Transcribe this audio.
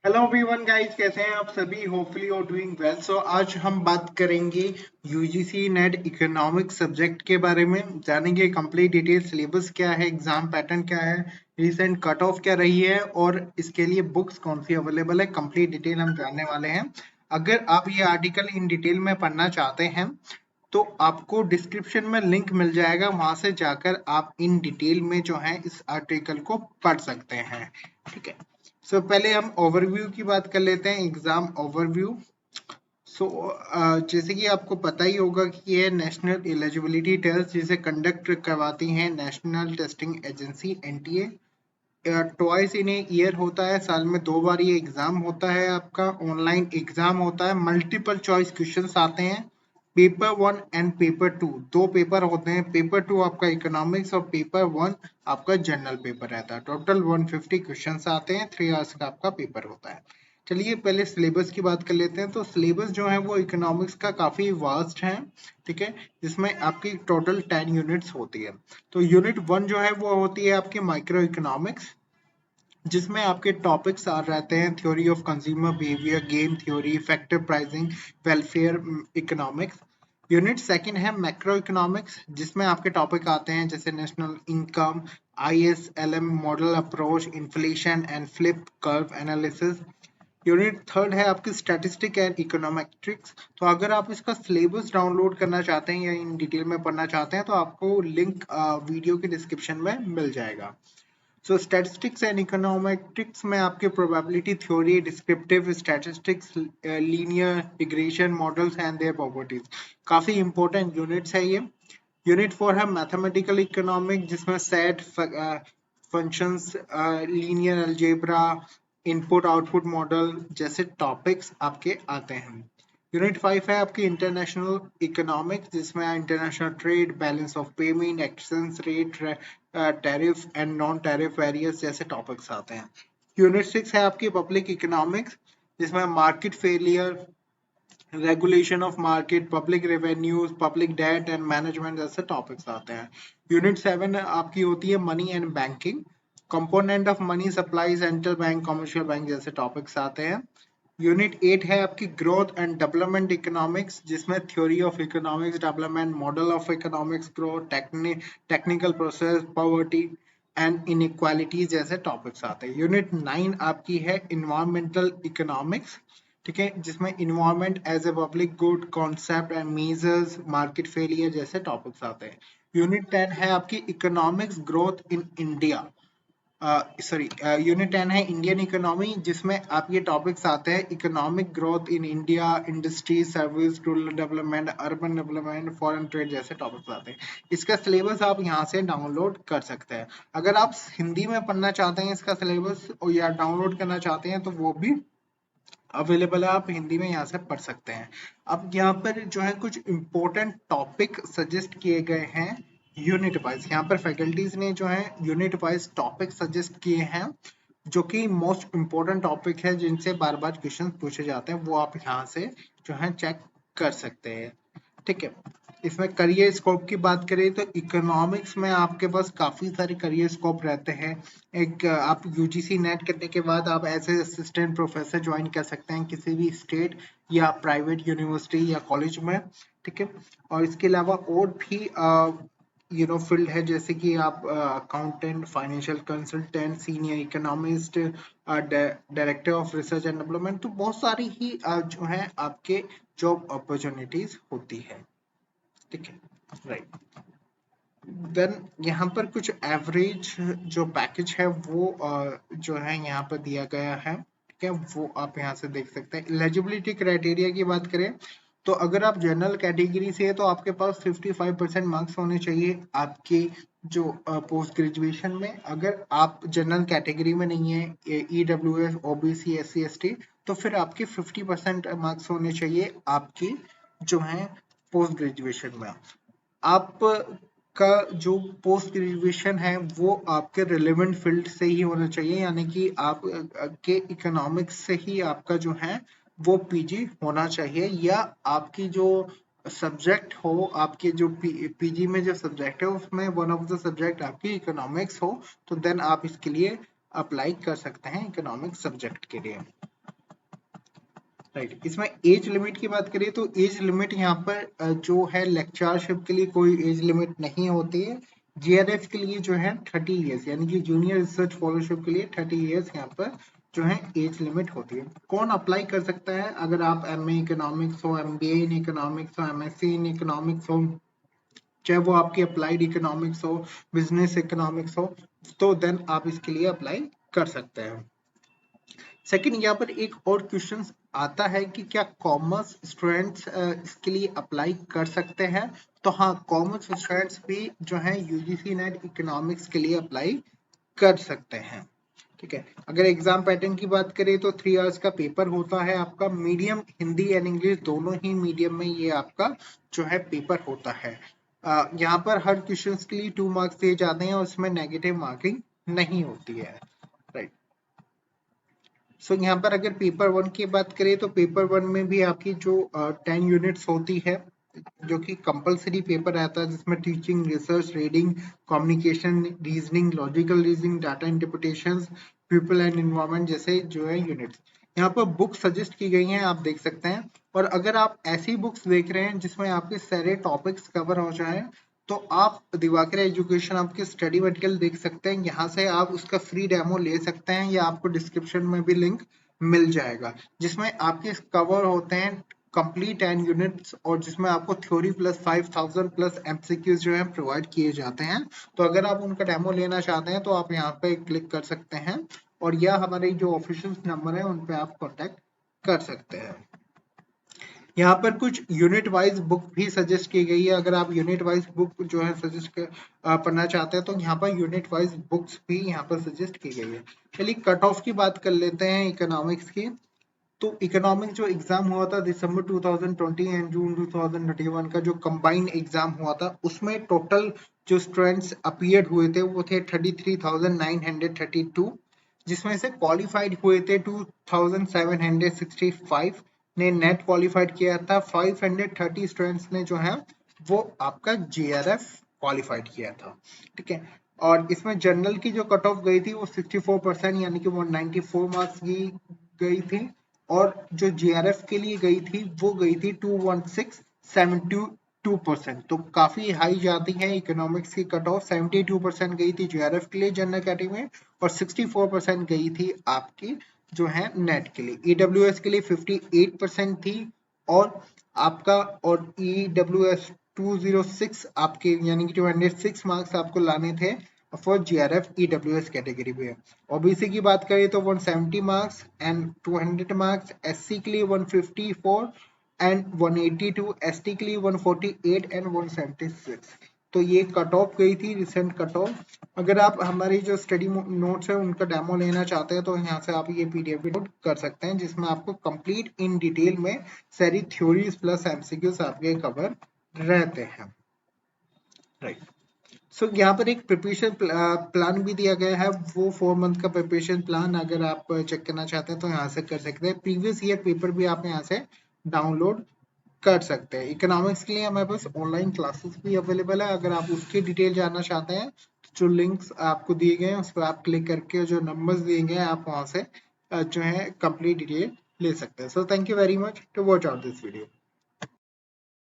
Hello everyone guys, कैसे हैं आप सभी? Hopefully you are doing well. So आज हम बात करेंगे यूजीसी नेट इकोनॉमिक्स सब्जेक्ट के बारे में। जानेंगे कंप्लीट डिटेल, सिलेबस क्या है, एग्जाम पैटर्न क्या है, रिसेंट कट ऑफ क्या रही है और इसके लिए बुक्स कौन सी अवेलेबल है। कंप्लीट डिटेल हम जानने वाले हैं। अगर आप ये आर्टिकल इन डिटेल में पढ़ना चाहते हैं तो आपको डिस्क्रिप्शन में लिंक मिल जाएगा, वहां से जाकर आप इन डिटेल में जो है इस आर्टिकल को पढ़ सकते हैं। ठीक है। पहले हम ओवरव्यू की बात कर लेते हैं, एग्जाम ओवरव्यू। जैसे कि आपको पता ही होगा कि ये नेशनल एलिजिबिलिटी टेस्ट जिसे कंडक्ट करवाती है national testing agency NTA. Twice in a year होता है, साल में 2 बार ये एग्जाम होता है। आपका ऑनलाइन एग्जाम होता है, मल्टीपल चॉइस क्वेश्चंस आते हैं। पेपर 1 एंड पेपर 2 दो पेपर होते हैं। पेपर 2 आपका इकोनॉमिक्स और पेपर 1 आपका जनरल पेपर रहता है। टोटल 150 क्वेश्चंस आते हैं, 3 आवर्स का आपका पेपर होता है। चलिए पहले सिलेबस की बात कर लेते हैं। तो सिलेबस जो है वो इकोनॉमिक्स का काफी वास्ट है। ठीक है, जिसमें आपकी टोटल 10 यूनिट्स होती है। तो यूनिट 1 जो है वो होती है आपकी माइक्रो इकोनॉमिक्स, जिसमें आपके टॉपिक्स आ रहते हैं theory of consumer behaviour, game theory, factor pricing, welfare economics. Unit 2 है मैक्रो इकोनॉमिक्स, जिसमें आपके टॉपिक आते हैं जैसे national income, ISLM model approach, inflation and Phillips curve analysis. Unit 3 है आपकी स्टैटिस्टिक एंड इकोनॉमेट्रिक्स। तो अगर आप इसका सिलेबस डाउनलोड करना चाहते हैं या इन डिटेल में पढ़ना चाहते हैं तो आपको लिंक वीडियो के डिस्क्रिप्शन में मिल जाएगा। स्टैटिस्टिक्स एंड इकोनॉमेट्रिक्स में आपके probability theory, descriptive statistics, linear regression models and their properties, काफी इंपॉर्टेंट यूनिट्स है ये। यूनिट 4 है मैथमेटिकल इकोनॉमिक, जिसमें set, functions, linear algebra, input output model जैसे टॉपिक्स आपके आते हैं। यूनिट 5 है आपकी इंटरनेशनल इकोनॉमिक्स, जिसमें international trade, balance of payment, exchange rate, tariff and non tariff various जैसे टॉपिक्स आते हैं। यूनिट 6 है आपकी पब्लिक इकोनॉमिक्स, जिसमें market failure, regulation of market, public revenues, public debt and management जैसे टॉपिक्स आते हैं। यूनिट 7 आपकी होती है money and banking, component of money supply, central bank, commercial bank जैसे टॉपिक्स आते हैं। यूनिट 8 है आपकी ग्रोथ एंड डेवलपमेंट इकोनॉमिक्स, जिसमें theory of economics development, model of economics growth, technical process, poverty and inequalities जैसे टॉपिक्स आते हैं। Unit 9 आपकी है इन्वायरमेंटल इकोनॉमिक्स, ठीक है, जिसमें environment as a public good, concept and measures, market failure जैसे टॉपिक्स आते हैं। यूनिट 10 है आपकी economics growth in India, sorry, unit 10 है इंडियन इकोनॉमी, जिसमें आप ये टॉपिक्स आते हैं economic growth in India, industry, service, rural development, urban development, foreign trade जैसे टॉपिक्स आते हैं। इसका सिलेबस आप यहाँ से डाउनलोड कर सकते हैं। अगर आप हिंदी में पढ़ना चाहते हैं इसका सिलेबस या डाउनलोड करना चाहते हैं तो वो भी अवेलेबल है, आप हिंदी में यहाँ से पढ़ सकते हैं। अब यहाँ पर जो है कुछ इम्पोर्टेंट टॉपिक सजेस्ट किए गए हैं यूनिट वाइज। यहाँ पर फैकल्टीज ने जो है यूनिट वाइज टॉपिक सजेस्ट किए हैं, जो कि मोस्ट इम्पोर्टेंट टॉपिक है, जिनसे बार बार क्वेश्चन पूछे जाते हैं, वो आप यहाँ से जो है चेक कर सकते हैं। ठीक है। इसमें करियर स्कोप की बात करें तो इकोनॉमिक्स में आपके पास काफी सारे करियर स्कोप रहते हैं। एक आप यूजीसी नेट करने के बाद आप as a assistant professor join कर सकते हैं किसी भी स्टेट या प्राइवेट यूनिवर्सिटी या कॉलेज में। ठीक है। और इसके अलावा और भी फील्ड है, जैसे कि आप accountant, financial consultant, senior economist, director of research and development, तो बहुत सारी ही जो है आपके जॉब अपॉर्चुनिटीज होती है। ठीक है, राइट। देन यहाँ पर कुछ एवरेज जो पैकेज है वो जो है यहाँ पर दिया गया है। ठीक है, वो आप यहाँ से देख सकते हैं। एलिजिबिलिटी क्राइटेरिया की बात करें तो अगर आप जनरल कैटेगरी से है तो आपके पास 55% मार्क्स होने चाहिए आपकी जो पोस्ट ग्रेजुएशन में। अगर आप जनरल कैटेगरी में नहीं है, ईडब्ल्यूएस, ओबीसी, एससी, एसटी, तो फिर आपके 50% मार्क्स होने चाहिए आपकी जो है पोस्ट ग्रेजुएशन में। आप का जो पोस्ट ग्रेजुएशन है वो आपके रिलेवेंट फील्ड से ही होना चाहिए, यानी कि आप के इकोनॉमिक्स से ही आपका जो है वो पीजी होना चाहिए, या आपकी जो सब्जेक्ट हो, आपके जो पीजी में जो सब्जेक्ट है उसमें वन ऑफ द सब्जेक्ट आपकी इकोनॉमिक्स हो, तो देन आप इसके लिए अप्लाई कर सकते हैं इकोनॉमिक्स सब्जेक्ट के लिए। राइट। इसमें एज लिमिट की बात करें तो एज लिमिट यहाँ पर जो है लेक्चरशिप के लिए कोई एज लिमिट नहीं होती है। जीआरएफ के लिए जो है 30 इयर्स यानी कि जूनियर रिसर्च फेलोशिप के लिए 30 इयर्स यहाँ पर जो है एज लिमिट होती है। कौन अप्लाई कर सकता है? अगर आप एमए इकोनॉमिक्स हो, एमबीए इन इकोनॉमिक्स हो, एमएससी इन इकोनॉमिक्स हो, चाहे वो आपकी अप्लाइड इकोनॉमिक्स हो, बिजनेस इकोनॉमिक्स हो, तो देन आप इसके लिए अप्लाई कर सकते हैं। सेकंड, यहाँ पर एक और क्वेश्चन आता है कि क्या कॉमर्स स्टूडेंट्स इसके लिए अप्लाई कर सकते हैं? तो हाँ, कॉमर्स स्टूडेंट्स भी जो है यूजीसी नेट इकोनॉमिक्स के लिए अप्लाई कर सकते हैं। ठीक है। अगर एग्जाम पैटर्न की बात करें तो 3 आवर्स का पेपर होता है आपका। मीडियम हिंदी एंड इंग्लिश दोनों ही मीडियम में ये आपका जो है पेपर होता है। यहाँ पर हर क्वेश्चन के लिए 2 मार्क्स दिए जाते हैं और उसमें नेगेटिव मार्किंग नहीं होती है। राइट। सो यहाँ पर अगर पेपर 1 की बात करें तो पेपर 1 में भी आपकी जो 10 यूनिट्स होती है, जो कि कंपलसरी पेपर रहता है, जिसमें teaching, research, reading, communication, reasoning, logical reasoning, data interpretation, people and environment जैसे जो है यूनिट्स। यहाँ पर बुक सजेस्ट की गई हैं, आप देख सकते हैं। और अगर आप ऐसी बुक्स देख रहे हैं जिसमें आपके सारे टॉपिक्स कवर हो जाए तो आप दिवाकर एजुकेशन आपके स्टडी मटेरियल देख सकते हैं। यहाँ से आप उसका फ्री डेमो ले सकते हैं या आपको डिस्क्रिप्शन में भी लिंक मिल जाएगा, जिसमें आपके कवर होते हैं कंप्लीट 10 यूनिट्स और जिसमें आपको थ्योरी प्लस 5000 प्लस एमसीक्यूज जो है प्रोवाइड किए जाते हैं। तो अगर आप उनका डेमो लेना चाहते हैं तो आप यहाँ पे क्लिक कर सकते हैं और या हमारे जो ऑफिशियल नंबर है उन पे आप कॉन्टेक्ट कर सकते हैं। यहाँ पर कुछ यूनिट वाइज बुक भी सजेस्ट की गई है। अगर आप यूनिट वाइज बुक जो है सजेस्ट पढ़ना चाहते हैं तो यहाँ पर यूनिट वाइज बुक्स भी यहाँ पर सजेस्ट की गई है। चलिए कट ऑफ की बात कर लेते हैं इकोनॉमिक्स की। तो इकोनॉमिक्स जो एग्जाम हुआ था दिसंबर 2020 एंड जून 2021 का जो कंबाइंड एग्जाम हुआ था, उसमें टोटल जो स्टूडेंट्स अपीयर हुए थे वो थे 33,932, जिसमें से क्वालिफाइड हुए थे 2,765 ने नेट क्वालिफाइड किया था। 530 स्टूडेंट्स ने जो है वो आपका जीआरएफ क्वालिफाइड किया था। ठीक है। और इसमें जनरल की जो कट ऑफ गई थी वो 64% यानी कि 194 मार्क्स की गई थी। और जो जीआरएफ के लिए गई थी वो गई थी 21672%। तो काफी हाई जाती है इकोनॉमिक्स की कट ऑफ। 72% गई थी जीआरएफ के लिए जनरल कैटेगरी में और 64% गई थी आपकी जो है नेट के लिए। ईडब्ल्यूएस के लिए 58% थी और आपका और ईडब्ल्यूएस 206 आपके यानी कि 206 मार्क्स आपको लाने थे फॉर जीआरएफ ईडब्ल्यूएस कैटेगरी में। ओबीसी की बात करें तो 170 मार्क्स एंड 200 मार्क्स, एससी के लिए 154 एंड 182, एसटी के लिए 148 एंड 176। तो ये कट ऑफ गई थी, रिसेंट कट ऑफ। अगर आप हमारी जो स्टडी नोट्स है उनका डेमो लेना चाहते हैं तो यहाँ से आप ये पीडीएफ डाउनलोड कर सकते हैं, जिसमें आपको कंप्लीट इन डिटेल में सारी थ्योरीज प्लस एमसीक्यूज आपके कवर रहते हैं। राइट। सो यहाँ पर एक प्रिपरेशन प्लान भी दिया गया है, वो 4 मंथ का प्रिपरेशन प्लान अगर आप चेक करना चाहते हैं तो यहाँ से कर सकते हैं। प्रीवियस ईयर पेपर भी आप यहाँ से डाउनलोड कर सकते हैं। इकोनॉमिक्स के लिए हमारे पास ऑनलाइन क्लासेस भी अवेलेबल है। अगर आप उसकी डिटेल जानना चाहते हैं तो जो लिंक्स आपको दिए गए हैं उस पर आप क्लिक करके जो नंबर्स दिए गए हैं आप वहाँ से जो है कंप्लीट डिटेल ले सकते हैं। So thank you very much to watch out this video.